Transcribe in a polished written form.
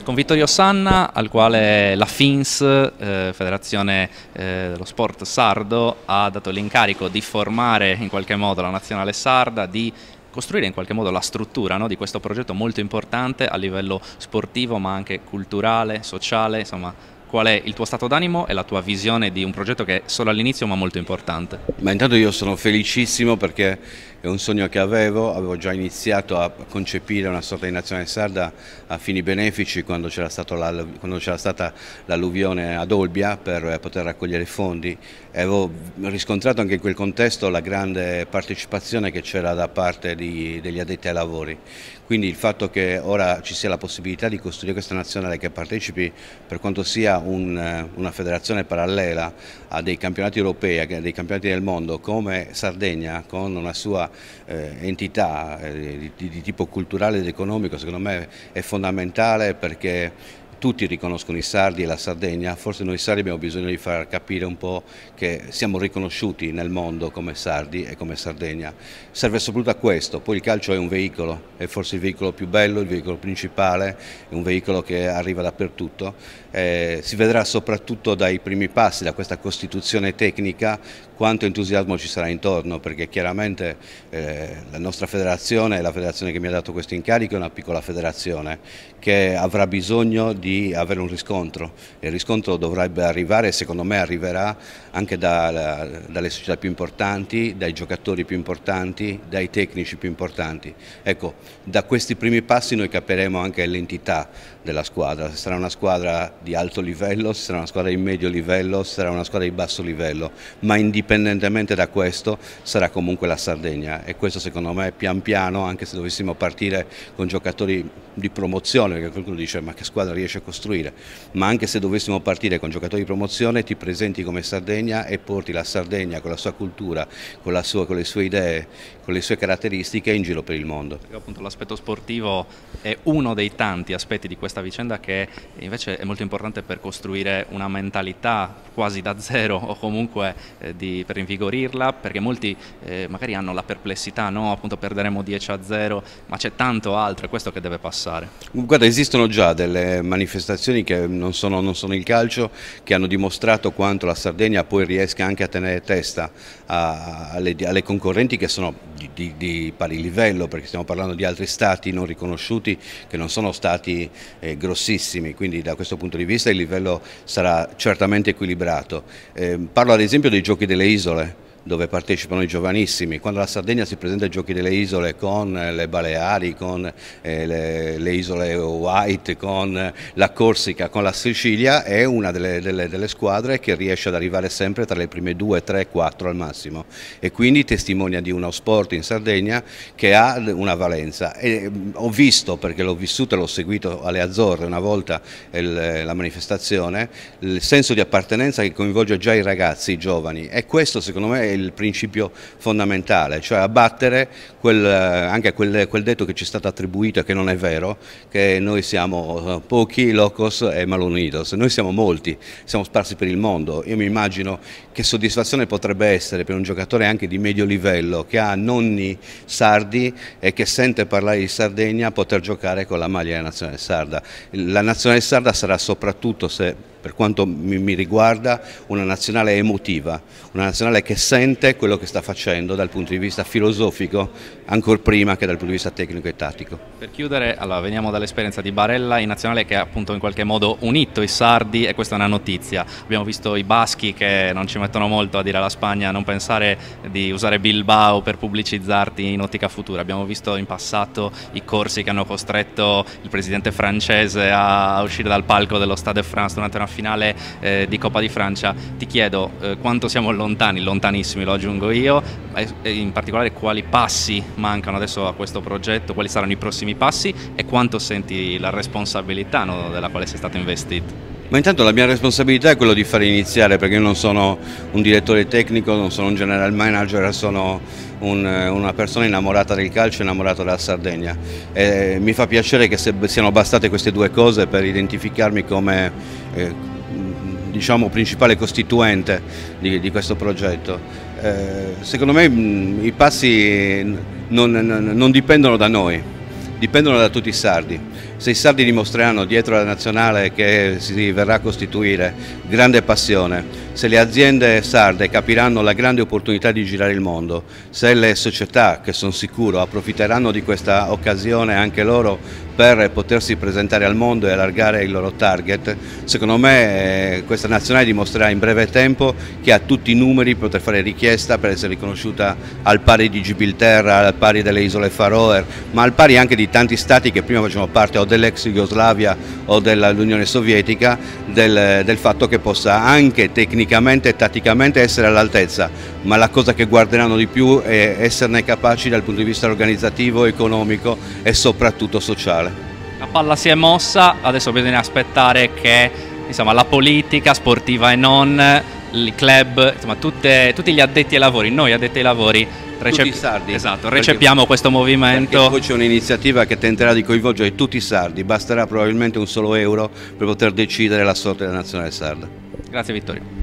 Con Vittorio Sanna, al quale la FINS, Federazione dello Sport Sardo, ha dato l'incarico di formare in qualche modo la nazionale sarda, di costruire in qualche modo la struttura, no, di questo progetto molto importante a livello sportivo ma anche culturale, sociale, insomma. Qual è il tuo stato d'animo e la tua visione di un progetto che è solo all'inizio ma molto importante? Ma intanto io sono felicissimo perché è un sogno che avevo già iniziato a concepire una sorta di nazionale sarda a fini benefici quando c'era stata l'alluvione ad Olbia per poter raccogliere fondi e avevo riscontrato anche in quel contesto la grande partecipazione che c'era da parte degli addetti ai lavori. Quindi il fatto che ora ci sia la possibilità di costruire questa nazionale che partecipi, per quanto sia una federazione parallela a dei campionati europei, a dei campionati del mondo come Sardegna, con una sua entità di tipo culturale ed economico, secondo me è fondamentale perché tutti riconoscono i sardi e la Sardegna, forse noi sardi abbiamo bisogno di far capire un po' che siamo riconosciuti nel mondo come sardi e come Sardegna. Serve soprattutto a questo, poi il calcio è un veicolo, è forse il veicolo più bello, il veicolo principale, è un veicolo che arriva dappertutto. Si vedrà soprattutto dai primi passi, da questa costituzione tecnica, quanto entusiasmo ci sarà intorno, perché chiaramente la nostra federazione, la federazione che mi ha dato questo incarico, è una piccola federazione che avrà bisogno di avere un riscontro. Il riscontro dovrebbe arrivare, secondo me arriverà, anche dalle società più importanti, dai giocatori più importanti, dai tecnici più importanti. Ecco, da questi primi passi noi capiremo anche l'entità della squadra, se sarà una squadra di alto livello, se sarà una squadra di medio livello, se sarà una squadra di basso livello, ma indipendentemente da questo sarà comunque la Sardegna e questo secondo me pian piano, anche se dovessimo partire con giocatori di promozione, perché qualcuno dice ma che squadra riesce a costruire, ma anche se dovessimo partire con giocatori di promozione ti presenti come Sardegna e porti la Sardegna con la sua cultura, con le sue idee, con le sue caratteristiche in giro per il mondo. Perché appunto l'aspetto sportivo è uno dei tanti aspetti di questa vicenda che invece è molto importante per costruire una mentalità quasi da zero o comunque per invigorirla, perché molti magari hanno la perplessità, no? Appunto perderemo 10-0, ma c'è tanto altro, è questo che deve passare. Guarda, esistono già delle manifestazioni che non sono il calcio, che hanno dimostrato quanto la Sardegna poi riesca anche a tenere testa alle concorrenti che sono di pari livello, perché stiamo parlando di altri stati non riconosciuti che non sono stati grossissimi, quindi da questo punto di vista il livello sarà certamente equilibrato. Parlo ad esempio dei Giochi delle Isole, dove partecipano i giovanissimi. Quando la Sardegna si presenta ai Giochi delle Isole con le Baleari, con le isole White, con la Corsica, con la Sicilia, è una delle squadre che riesce ad arrivare sempre tra le prime 2, 3, 4 al massimo e quindi testimonia di uno sport in Sardegna che ha una valenza. E ho visto, perché l'ho vissuto e l'ho seguito alle Azzorre una volta la manifestazione, il senso di appartenenza che coinvolge già i ragazzi, i giovani, e questo secondo me è il principio fondamentale, cioè abbattere anche quel detto che ci è stato attribuito e che non è vero, che noi siamo pochi, locos e malunidos. Noi siamo molti, siamo sparsi per il mondo. Io mi immagino che soddisfazione potrebbe essere per un giocatore anche di medio livello che ha nonni sardi e che sente parlare di Sardegna poter giocare con la maglia della nazionale sarda. La nazionale sarda sarà soprattutto, per quanto mi riguarda, una nazionale emotiva, una nazionale che sente quello che sta facendo dal punto di vista filosofico, ancor prima che dal punto di vista tecnico e tattico. Per chiudere, allora, veniamo dall'esperienza di Barella in nazionale che ha appunto in qualche modo unito i sardi e questa è una notizia. Abbiamo visto i baschi che non ci mettono molto a dire alla Spagna non pensare di usare Bilbao per pubblicizzarti in ottica futura. Abbiamo visto in passato i corsi che hanno costretto il presidente francese a uscire dal palco dello Stade de France durante una finale di Coppa di Francia. Ti chiedo quanto siamo lontani, lontanissimi lo aggiungo io, e in particolare quali passi mancano adesso a questo progetto, quali saranno i prossimi passi e quanto senti la responsabilità, no, della quale sei stato investito. Ma intanto la mia responsabilità è quello di fare iniziare, perché io non sono un direttore tecnico, non sono un general manager, sono una persona innamorata del calcio, innamorata della Sardegna. E mi fa piacere che siano bastate queste due cose per identificarmi come diciamo, principale costituente di questo progetto. Secondo me i passi non dipendono da noi, dipendono da tutti i sardi. Se i sardi dimostreranno dietro la nazionale che si verrà a costituire grande passione, se le aziende sarde capiranno la grande opportunità di girare il mondo, se le società, che sono sicuro, approfitteranno di questa occasione anche loro per potersi presentare al mondo e allargare il loro target, secondo me questa nazionale dimostrerà in breve tempo che ha tutti i numeri per poter fare richiesta per essere riconosciuta al pari di Gibilterra, al pari delle isole Faroe, ma al pari anche di tanti stati che prima facevano parte o dell'ex Jugoslavia o dell'Unione Sovietica, del fatto che possa anche tecnicamente e tatticamente essere all'altezza, ma la cosa che guarderanno di più è esserne capaci dal punto di vista organizzativo, economico e soprattutto sociale. La palla si è mossa, adesso bisogna aspettare che insomma, la politica sportiva e non, i club, insomma, tutti gli addetti ai lavori, noi addetti ai lavori, tutti i sardi. Esatto, recepiamo questo movimento. Poi c'è un'iniziativa che tenterà di coinvolgere tutti i sardi, basterà probabilmente un solo euro per poter decidere la sorte della nazionale sarda. Grazie Vittorio.